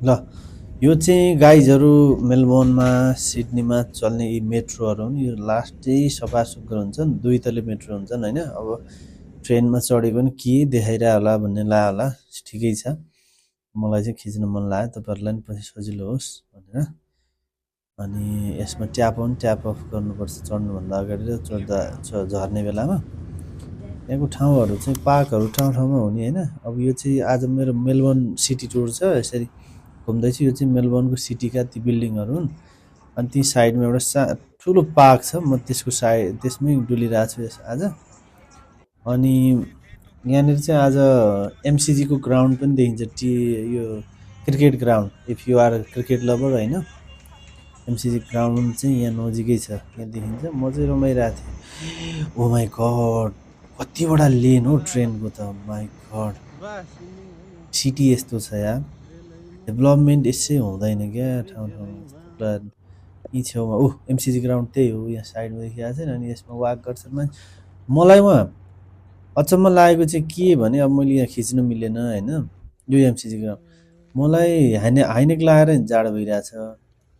ल यो चाहिँ गाइजहरू मेलबोर्नमा सिडनीमा चल्ने यी मेट्रोहरू हुन्। यो लास्ट चाहिँ सफा सुग्घर हुन्छन्, 2 तले मेट्रो हुन्छन् होइन। अब ट्रेनमा चढे पनि के देखाइरह होला भन्ने ला होला, ठिकै छ। मलाई चाहिँ खिच्न मन लाग्यो तपाईँहरूलाई पनि पछि सजिलो होस् भनेर। अनि यसमा ट्याप अन ट्याप अफ गर्नुपर्छ चढ्नुभन्दा अगाडि र चढ्दा झर्ने बेलामा। यहाँको ठाउँहरू चाहिँ पार्कहरू ठाउँ ठाउँमा हुने होइन। अब यो चाहिँ आज मेरो मेलबोर्न सिटी टुर छ, यसरी घुम्दैछु। यो चाहिँ मेलबोर्नको सिटीका ती बिल्डिङहरू हुन्। अनि ती साइडमा एउटा ठुलो पार्क छ, म त्यसको त्यसमै डुलिरहेको छु आज। अनि यहाँनिर चाहिँ आज एमसिजीको ग्राउन्ड पनि देखिन्छ, यो cricket ground. If you are cricket lover होइन, एमसिजी ग्राउन्ड चाहिँ यहाँ नजिकै छ, यहाँ देखिन्छ। म चाहिँ रमाइरहेको थिएँ। ओ माई गड, कतिवटा लेन हो ट्रेनको त, माई गड। सिटी यस्तो छ यार, डेभलपमेन्ट यसै हुँदैन क्या ठाउँ ठाउँमा। यी छेउमा एमसिजी ग्राउन्ड त्यही हो, यहाँ साइडमा देखिरहेको छैन। अनि यसमा वाक गर्छन् मान्छे। मलाई उहाँ अचम्म लागेको चाहिँ के भने, अब मैले यहाँ खिच्न मिलेन होइन, यो एमसिजी ग्राउन्ड। मलाई हाइनेक लगाएर जाडो भइरहेछ,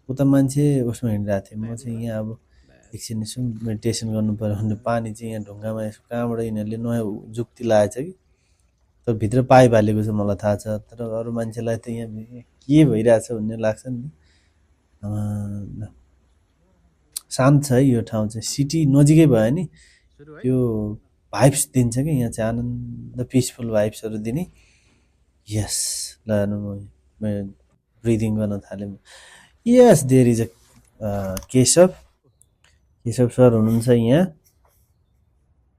उता मान्छे उसमा हिँडिरहेको थिएँ। म चाहिँ यहाँ अब एकछिन यसो मेडिटेसन गर्नु पऱ्यो भने पानी चाहिँ यहाँ ढुङ्गामा यसो कहाँबाट यिनीहरूले नयाँ जुक्ति लगाएछ कि, तर भित्र पाइप हालेको छ मलाई थाहा छ। तर अरू मान्छेलाई त यहाँ के भइरहेछ भन्ने लाग्छ नि। शान्त छ है यो ठाउँ चाहिँ, सिटी नजिकै भयो नि त्यो भाइब्स दिन्छ कि यहाँ चाहिँ, आनन्द पिसफुल भाइब्सहरू दिने। यस, ल म ब्रिदिङ गर्न थालेँ। Yes, there is a Keshav sir हुनुहुन्छ यहाँ।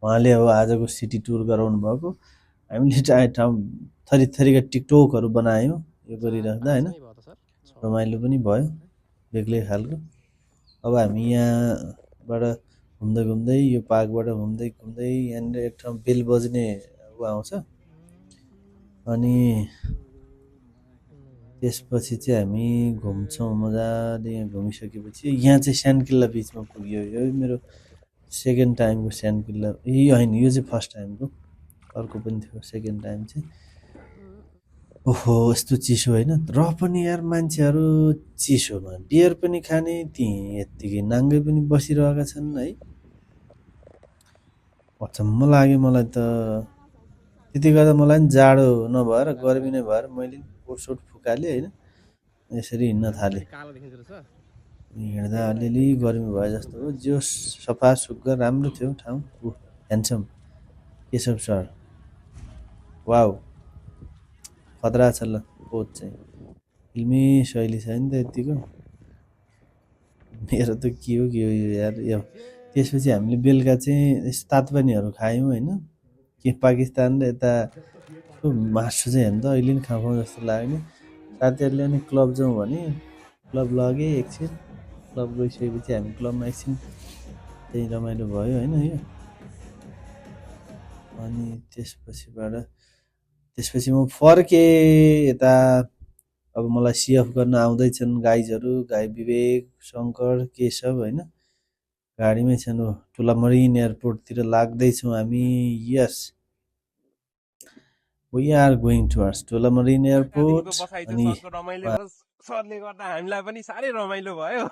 उहाँले अब आजको सिटी टुर गराउनु भएको। हामीले ठाउँ थरी थरीका टिकटकहरू बनायौँ यो गरिराख्दा होइन, रमाइलो पनि भयो बेग्लै खालको। अब हामी यहाँबाट घुम्दै घुम्दै यो पार्कबाट घुम्दै घुम्दै यहाँनिर एक ठाउँ बेल बज्ने आउँछ। अनि त्यसपछि चाहिँ हामी घुम्छौँ मजाले। यहाँ घुमिसकेपछि यहाँ चाहिँ स्यान्डकिल्ला बिचमा पुग्यो। यो मेरो सेकेन्ड टाइमको स्यान्डकिल्ला, होइन यो चाहिँ फर्स्ट टाइमको, अर्को पनि थियो सेकेन्ड टाइम चाहिँ। ओहो यस्तो चिसो होइन, र पनि यार मान्छेहरू चिसोमा बियर पनि खाने, त्यहीँ यत्तिकै नाङ्गै पनि बसिरहेका छन् है। अचम्म लाग्यो मलाई त। त्यति गर्दा मलाई पनि जाडो नभएर गर्मी नै भएर मैले कोटसोट फुकालेँ होइन, यसरी हिँड्न थालेँ। हिँड्दा अलिअलि गर्मी भयो जस्तो हो। जो सफा सुग्घर राम्रो थियो ठाउँ। ह्यान्डसम केशव सर, वाउ खतरा छ। ल कोच चाहिँ फिल्मी शैली छ नि त यतिको। मेरो त के हो यो यार। यो त्यसपछि हामीले बेलुका चाहिँ यस्तो तातो पानीहरू खायौँ होइन। के पाकिस्तान र यता मासु चाहिँ हेर्नु त अहिले नि खाउँ जस्तो लाग्यो। साथीहरूले अनि क्लब जाउँ भने क्लब लगे। एकछिन क्लब गइसकेपछि हामी क्लबमा एकछिन त्यही रमाइलो भयो होइन यो। अनि त्यसपछि म फर्केँ यता। अब मलाई सिएफ गर्न आउँदैछन् गाइजहरू, गाई विवेक, शङ्कर, केशव होइन, गाडीमै छन्। ठुला मरिन एयरपोर्टतिर लाग्दैछौँ हामी। यस, वी आर गोइङ टुवर्ड्स ठुला मरिन एयरपोर्ट। अनि सरले गर्दा हामीलाई पनि साह्रै रमाइलो भयो।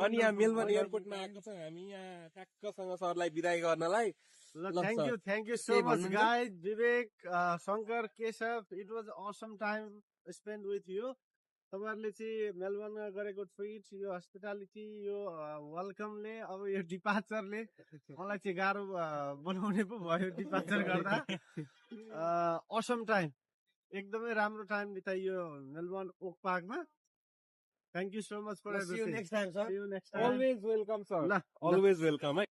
अनि यहाँ मेलबोर्न एयरपोर्टमा आएको छौँ हामी, यहाँ ठ्याक्कसँग सरलाई बिदाई गर्नलाई। Thank you so much guys, Vivek, Shankar, Keshav. It was awesome time spent with you. तपाईहरुले चाहिँ मेलबोर्नमा गरेको ट्रिट, यो हस्पिटालिटी, यो वेलकमले, अब यो डिपार्चरले मलाई चाहिँ गाह्रो बनाउने पो भयो डिपार्चर गर्दा। awesome टाइम, एकदमै राम्रो टाइम बिताइयो मेलबोर्न ओक पार्कमा। Thank you so much for everything. See you next time, sir. See you next time. Always welcome, sir. Always welcome.